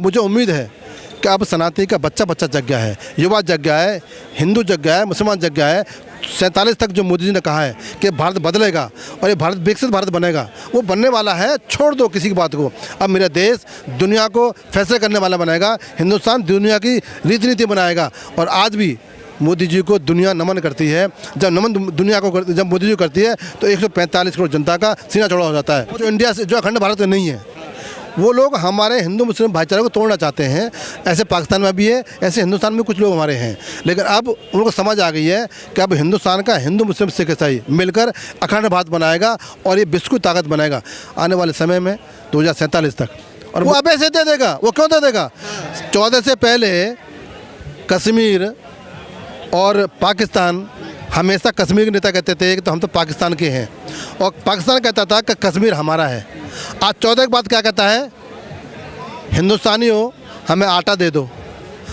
मुझे उम्मीद है कि अब सनातनी का बच्चा बच्चा जग गया है, युवा जग गया है, हिंदू जग गया है, मुसलमान जग गया है। 47 तक जो मोदी जी ने कहा है कि भारत बदलेगा और ये भारत विकसित भारत बनेगा, वो बनने वाला है। छोड़ दो किसी की बात को। अब मेरा देश दुनिया को फैसले करने वाला बनाएगा, हिंदुस्तान दुनिया की रीति नीति बनाएगा। और आज भी मोदी जी को दुनिया नमन करती है। जब नमन दुनिया को जब मोदी जी करती है तो 145 करोड़ जनता का सीना चौड़ा हो जाता है। जो इंडिया से जो अखंड भारत में नहीं है, वो लोग हमारे हिंदू मुस्लिम भाईचारे को तोड़ना चाहते हैं। ऐसे पाकिस्तान में भी है, ऐसे हिंदुस्तान में कुछ लोग हमारे हैं। लेकिन अब उनको समझ आ गई है कि अब हिंदुस्तान का हिंदू मुस्लिम सिख ईसाई मिलकर अखंड भारत बनाएगा और ये विश्व की ताकत बनाएगा आने वाले समय में 2047 तक। और वो अबे से दे देगा। वो क्यों दे देगा? 14 से पहले कश्मीर और पाकिस्तान, हमेशा कश्मीर के नेता कहते थे कि तो हम तो पाकिस्तान के हैं, और पाकिस्तान कहता था कि कश्मीर हमारा है। आज 14 के बाद क्या कहता है? हिंदुस्तानियों, हमें आटा दे दो,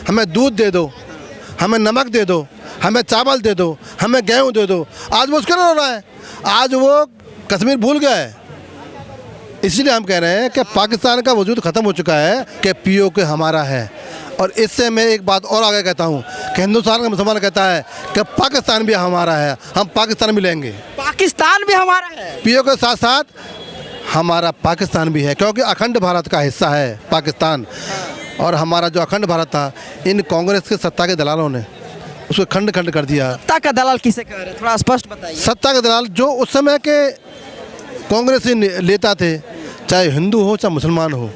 हमें दूध दे दो, हमें नमक दे दो, हमें चावल दे दो, हमें गेहूँ दे दो। आज मुश्किल हो रहा है, आज वो कश्मीर भूल गया है। इसीलिए हम कह रहे हैं कि पाकिस्तान का वजूद ख़त्म हो चुका है, कि पीओके हमारा है। और इससे मैं एक बात और आगे कहता हूँ कि हिंदुस्तान का मुसलमान कहता है कि पाकिस्तान भी हमारा है, हम पाकिस्तान भी लेंगे। पाकिस्तान भी हमारा है, पीओके के साथ साथ हमारा पाकिस्तान भी है, क्योंकि अखंड भारत का हिस्सा है पाकिस्तान। और हमारा जो अखंड भारत था, इन कांग्रेस के सत्ता के दलालों ने उसको खंड खंड कर दिया। सत्ता का दलाल किसे कह रहे हैं, थोड़ा स्पष्ट बताइए। सत्ता के दलाल जो उस समय के कांग्रेसी नेता थे, चाहे हिंदू हो चाहे मुसलमान हो,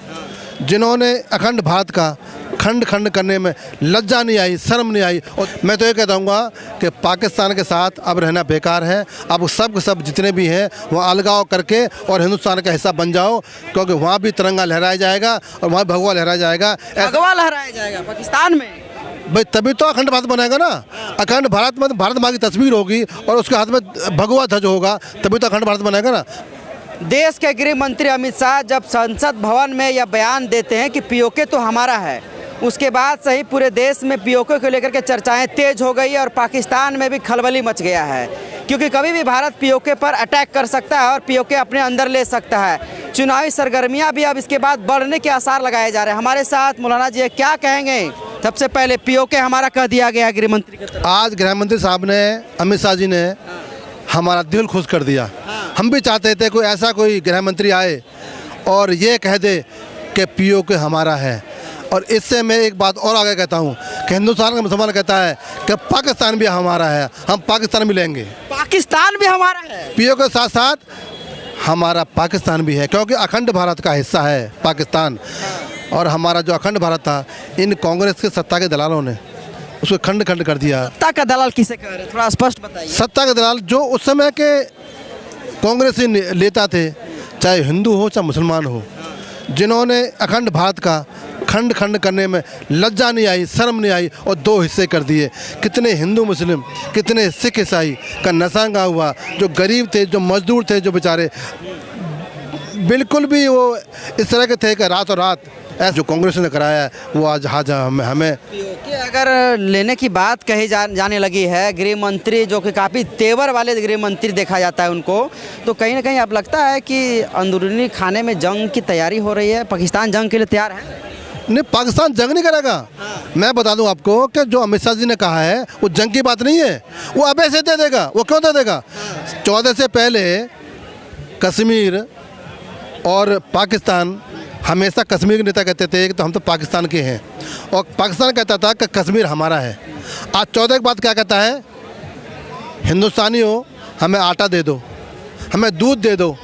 जिन्होंने अखंड भारत का खंड खंड करने में लज्जा नहीं आई, शर्म नहीं आई। और मैं तो ये कहता हूँ कि पाकिस्तान के साथ अब रहना बेकार है। अब सब जितने भी हैं वहाँ अलगाव करके और हिंदुस्तान का हिस्सा बन जाओ, क्योंकि वहाँ भी तिरंगा लहराया जाएगा और वहाँ भगवा लहराया जाएगा। भगवा लहराया जाएगा पाकिस्तान में भाई, तभी तो अखंड भारत बनेगा ना। अखंड भारत में भारत माँ की तस्वीर होगी और उसके हाथ में भगवा ध्वज होगा, तभी तो अखंड भारत बनेगा ना। देश के गृह मंत्री अमित शाह जब संसद भवन में यह बयान देते हैं कि पीओके तो हमारा है, उसके बाद से ही पूरे देश में पीओके को लेकर के चर्चाएं तेज हो गई और पाकिस्तान में भी खलबली मच गया है, क्योंकि कभी भी भारत पीओके पर अटैक कर सकता है और पीओके अपने अंदर ले सकता है। चुनावी सरगर्मियां भी अब इसके बाद बढ़ने के आसार लगाए जा रहे हैं। हमारे साथ मौलाना जी क्या कहेंगे? सबसे पहले पीओके हमारा कह दिया गया गृह मंत्री की तरफ। आज गृह मंत्री साहब ने, अमित शाह जी ने हमारा दिल खुश कर दिया। हम भी चाहते थे कोई गृह मंत्री आए और ये कह दे कि पीओके हमारा है। और इससे मैं एक बात और आगे कहता हूँ कि हिंदुस्तान का मुसलमान कहता है कि पाकिस्तान भी हमारा है, हम पाकिस्तान भी लेंगे। पाकिस्तान भी हमारा है, पीओके के साथ साथ हमारा पाकिस्तान भी है, क्योंकि अखंड भारत का हिस्सा है पाकिस्तान। और हमारा जो अखंड भारत था, इन कांग्रेस के सत्ता के दलालों ने उसको खंड खंड कर दिया। सत्ता का दलाल किसे कह रहे हैं, थोड़ा स्पष्ट बताइए। सत्ता के दलाल जो उस समय के कांग्रेसी नेता थे, चाहे हिंदू हो चाहे मुसलमान हो, जिन्होंने अखंड भारत का खंड खंड करने में लज्जा नहीं आई, शर्म नहीं आई और 2 हिस्से कर दिए। कितने हिंदू मुस्लिम, कितने सिख ईसाई का नशांगा हुआ। जो गरीब थे, जो मजदूर थे, जो बेचारे बिल्कुल भी वो इस तरह के थे कि रातों रात ऐसा जो कांग्रेस ने कराया है, वो आज हमें पीओके अगर लेने की बात कही जाने लगी है, गृह मंत्री जो कि काफ़ी तेवर वाले गृह मंत्री देखा जाता है उनको, तो कहीं ना कहीं अब लगता है कि अंदरूनी खाने में जंग की तैयारी हो रही है। पाकिस्तान जंग के लिए तैयार है? नहीं, पाकिस्तान जंग नहीं करेगा। मैं बता दूं आपको कि जो अमित शाह जी ने कहा है वो जंग की बात नहीं है, वो अबे से दे देगा। वो क्यों दे देगा? 14 से पहले कश्मीर और पाकिस्तान, हमेशा कश्मीर के नेता कहते थे कि तो हम तो पाकिस्तान के हैं, और पाकिस्तान कहता था कि कश्मीर हमारा है। आज 14 के बाद क्या कहता है? हिंदुस्तानियों, हमें आटा दे दो, हमें दूध दे दो,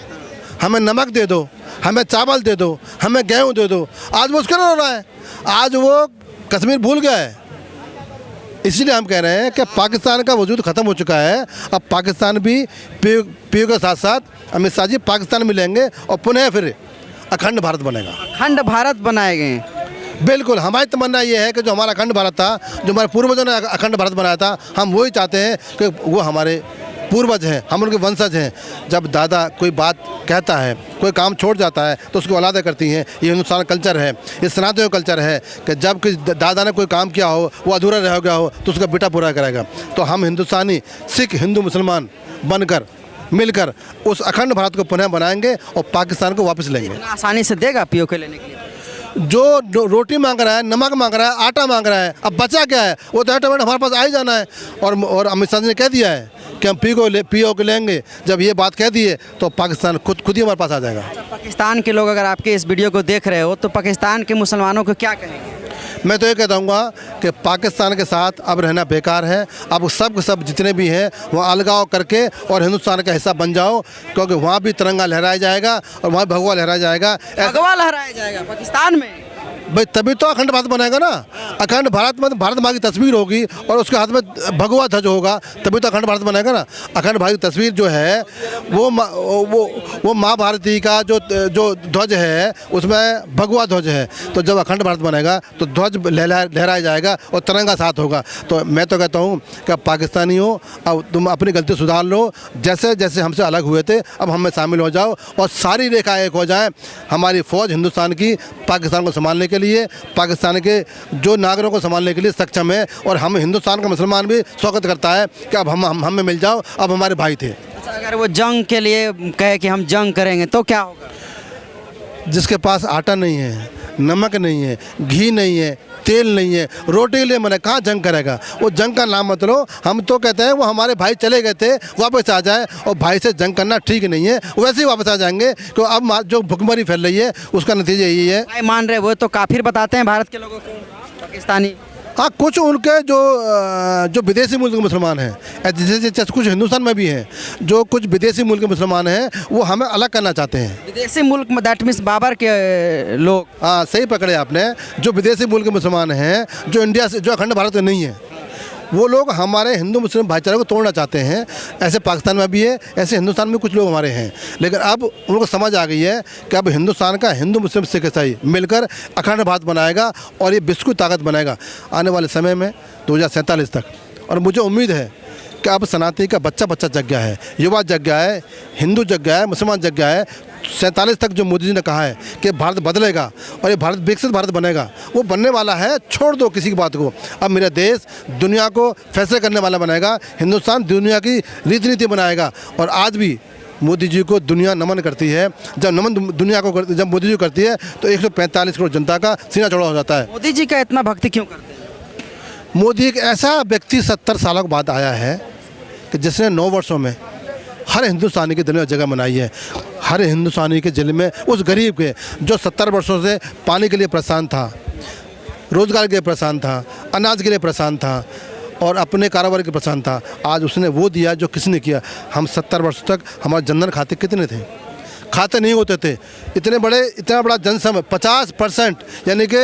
हमें नमक दे दो, हमें चावल दे दो, हमें गेहूँ दे दो। आज मुश्किल हो रहा है, आज वो कश्मीर भूल गया है। इसीलिए हम कह रहे हैं कि पाकिस्तान का वजूद ख़त्म हो चुका है। अब पाकिस्तान भी पीओके के साथ साथ अमित शाह जी पाकिस्तान में लेंगे और पुनः फिर अखंड भारत बनेगा। अखंड भारत बनाएंगे? बिल्कुल, हमारी तमन्ना ये है कि जो हमारा अखंड भारत था, जो हमारे पूर्वजों ने अखंड भारत बनाया था, हम वही चाहते हैं कि वो हमारे पूर्वज हैं, हम उनके वंशज हैं। जब दादा कोई बात कहता है, कोई काम छोड़ जाता है तो उसको औलादें करती हैं। ये हिंदुस्तान कल्चर है, ये सनातन कल्चर है कि जब कि दादा ने कोई काम किया हो, वो अधूरा रह गया हो, तो उसका बेटा पूरा करेगा। तो हम हिंदुस्तानी, सिख, हिंदू, मुसलमान बनकर मिलकर उस अखंड भारत को पुनः बनाएंगे और पाकिस्तान को वापस लेंगे। इतना आसानी से देगा पीओके लेने के लिए? जो रोटी मांग रहा है, नमक मांग रहा है, आटा मांग रहा है, अब बचा क्या है? वो तो ऑटोमेटिक हमारे पास आ ही जाना है। और अमित शाह जी ने कह दिया है कि हम पीओ को लेंगे। जब ये बात कह दी है तो पाकिस्तान खुद ही हमारे पास आ जाएगा। पाकिस्तान के लोग अगर आपके इस वीडियो को देख रहे हो तो पाकिस्तान के मुसलमानों को क्या कहेंगे? मैं तो ये कहता हूँ कि पाकिस्तान के साथ अब रहना बेकार है। अब सब जितने भी हैं वहाँ अलगाव करके और हिंदुस्तान का हिस्सा बन जाओ, क्योंकि वहाँ भी तिरंगा लहराया जाएगा और वहाँ भगवा लहराया जाएगा। भगवा लहराया जाएगा पाकिस्तान में भाई, तभी तो अखंड भारत बनेगा ना। अखंड भारत में भारत माँ की तस्वीर होगी और उसके हाथ में भगवा ध्वज होगा, तभी तो अखंड भारत बनेगा ना। अखंड भारत की तस्वीर जो है वो माँ भारती का जो ध्वज है उसमें भगवा ध्वज है। तो जब अखंड भारत बनेगा तो ध्वज लहराया जाएगा और तिरंगा साथ होगा। तो मैं तो कहता हूँ कि पाकिस्तानी हो, अब तुम अपनी गलती सुधार लो। जैसे जैसे हमसे अलग हुए थे अब हम में शामिल हो जाओ और सारी रेखा एक हो जाए। हमारी फ़ौज हिंदुस्तान की पाकिस्तान को संभालने के लिए, पाकिस्तान के जो नागरिकों को संभालने के लिए सक्षम है। और हम हिंदुस्तान का मुसलमान भी स्वागत करता है कि अब हम में मिल जाओ, अब हमारे भाई थे। अच्छा, अगर वो जंग के लिए कहे कि हम जंग करेंगे तो क्या होगा? जिसके पास आटा नहीं है, नमक नहीं है, घी नहीं है, तेल नहीं है, रोटी के लिए मैंने कहाँ जंग करेगा? वो जंग का नाम मत लो। हम तो कहते हैं वो हमारे भाई चले गए थे, वापस आ जाए। और भाई से जंग करना ठीक नहीं है, वैसे ही वापस आ जाएंगे। तो अब जो भुखमरी फैल रही है उसका नतीजा यही है। भाई मान रहे वो तो काफिर बताते हैं भारत के लोगों को पाकिस्तानी। हाँ, कुछ उनके जो विदेशी मुल्क के मुसलमान हैं, जैसे कुछ हिंदुस्तान में भी हैं, जो कुछ विदेशी मुल्क के मुसलमान हैं वो हमें अलग करना चाहते हैं। विदेशी मुल्क में दैट मीन्स बाबर के लोग। हाँ, सही पकड़े आपने। जो विदेशी मुल्क के मुसलमान हैं, जो इंडिया से, जो अखंड भारत के नहीं है, वो लोग हमारे हिंदू मुस्लिम भाईचारे को तोड़ना चाहते हैं। ऐसे पाकिस्तान में भी है, ऐसे हिंदुस्तान में कुछ लोग हमारे हैं। लेकिन अब उनको समझ आ गई है कि अब हिंदुस्तान का हिंदू मुस्लिम सिख ईसाई मिलकर अखंड भारत बनाएगा और ये विश्व की ताकत बनाएगा आने वाले समय में 2047 तक। और मुझे उम्मीद है कि अब सनातनी का बच्चा जग गया है, युवा जग गया है, हिंदू जग गया है, मुसलमान जग गया है। 47 तक जो मोदी जी ने कहा है कि भारत बदलेगा और ये भारत विकसित भारत बनेगा, वो बनने वाला है। छोड़ दो किसी की बात को। अब मेरा देश दुनिया को फैसले करने वाला बनेगा। हिंदुस्तान दुनिया की रीति बनाएगा। और आज भी मोदी जी को दुनिया नमन करती है। जब नमन दुनिया को जब मोदी जी करती है तो 145 करोड़ जनता का सीना चौड़ा हो जाता है। मोदी जी का इतना भक्ति क्यों करते हैं? मोदी एक ऐसा व्यक्ति 70 सालों के बाद आया है कि जिसने 9 वर्षों में हर हिंदुस्तानी के दिल में जगह बनाई है। हर हिंदुस्तानी के दिल में उस गरीब के जो 70 वर्षों से पानी के लिए परेशान था, रोज़गार के लिए परेशान था, अनाज के लिए परेशान था और अपने कारोबार के परेशान था, आज उसने वो दिया जो किसी ने किया। हम 70 वर्षों तक हमारे जनधन खाते कितने थे? खाते नहीं होते थे। इतना बड़ा जनसमूह 50%, यानी कि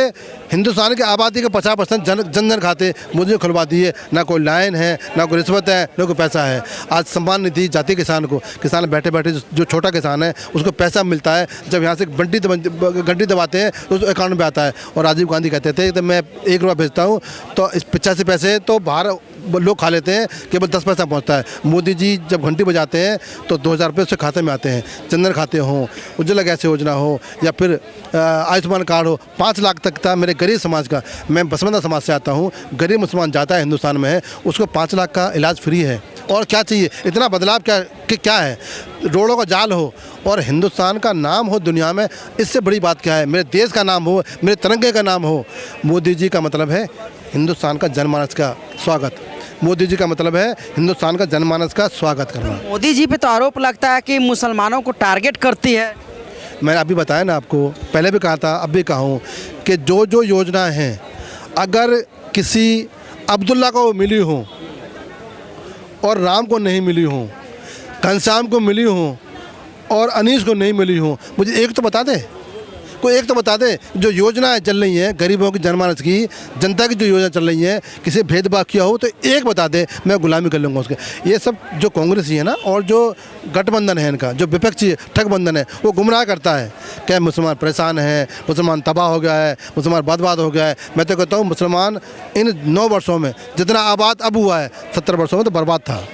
हिंदुस्तान की आबादी के 50% जनधन खाते मुझे खुलवा दिए। ना कोई लाइन है, ना कोई रिश्वत है, ना कोई पैसा है। आज सम्मान निधि जाती किसान को, किसान बैठे बैठे जो छोटा किसान है उसको पैसा मिलता है। जब यहाँ से घंटी दबाते हैं तो उसको अकाउंट में आता है। और राजीव गांधी कहते थे कि मैं 1 रुपया भेजता हूँ तो इस 85 पैसे तो बाहर लोग खा लेते हैं, केवल 10 पैसा पहुंचता है। मोदी जी जब घंटी बजाते हैं तो 2000 रुपये उसके खाते में आते हैं। जनधन खाते हों, उज्ज्वला गैस योजना हो या फिर आयुष्मान कार्ड हो, 5 लाख तक था मेरे गरीब समाज का। मैं बसमंदा समाज से आता हूँ। गरीब मुसलमान जाता है हिंदुस्तान में है, उसको 5 लाख का इलाज फ्री है। और क्या चाहिए? इतना बदलाव क्या है? रोडों का जाल हो और हिंदुस्तान का नाम हो दुनिया में, इससे बड़ी बात क्या है? मेरे देश का नाम हो, मेरे तिरंगे का नाम हो। मोदी जी का मतलब है हिंदुस्तान का जनमानस का स्वागत। मोदी जी का मतलब है हिंदुस्तान का जनमानस का स्वागत करना। मोदी जी पे तो आरोप लगता है कि मुसलमानों को टारगेट करती है। मैंने अभी बताया ना आपको, पहले भी कहा था, अब भी कहूँ कि जो योजना हैं अगर किसी अब्दुल्ला को मिली हो और राम को नहीं मिली हो, घनश्याम को मिली हो और अनीस को नहीं मिली हो, मुझे एक तो बता दे, कोई एक तो बता दे। जो योजनाएं चल रही हैं गरीबों की, जनमानस की, जनता की जो योजना चल रही है, किसी भेदभाव किया हो तो एक बता दे, मैं गुलामी कर लूँगा उसके। ये सब जो कांग्रेस ही है ना और जो गठबंधन है इनका, जो विपक्षी ठगबंधन है, वो गुमराह करता है कि मुसलमान परेशान है, मुसलमान तबाह हो गया है, मुसलमान बर्बाद हो गया है। मैं तो कहता हूँ मुसलमान इन 9 वर्षों में जितना आबाद अब हुआ है 70 वर्षों में तो बर्बाद था।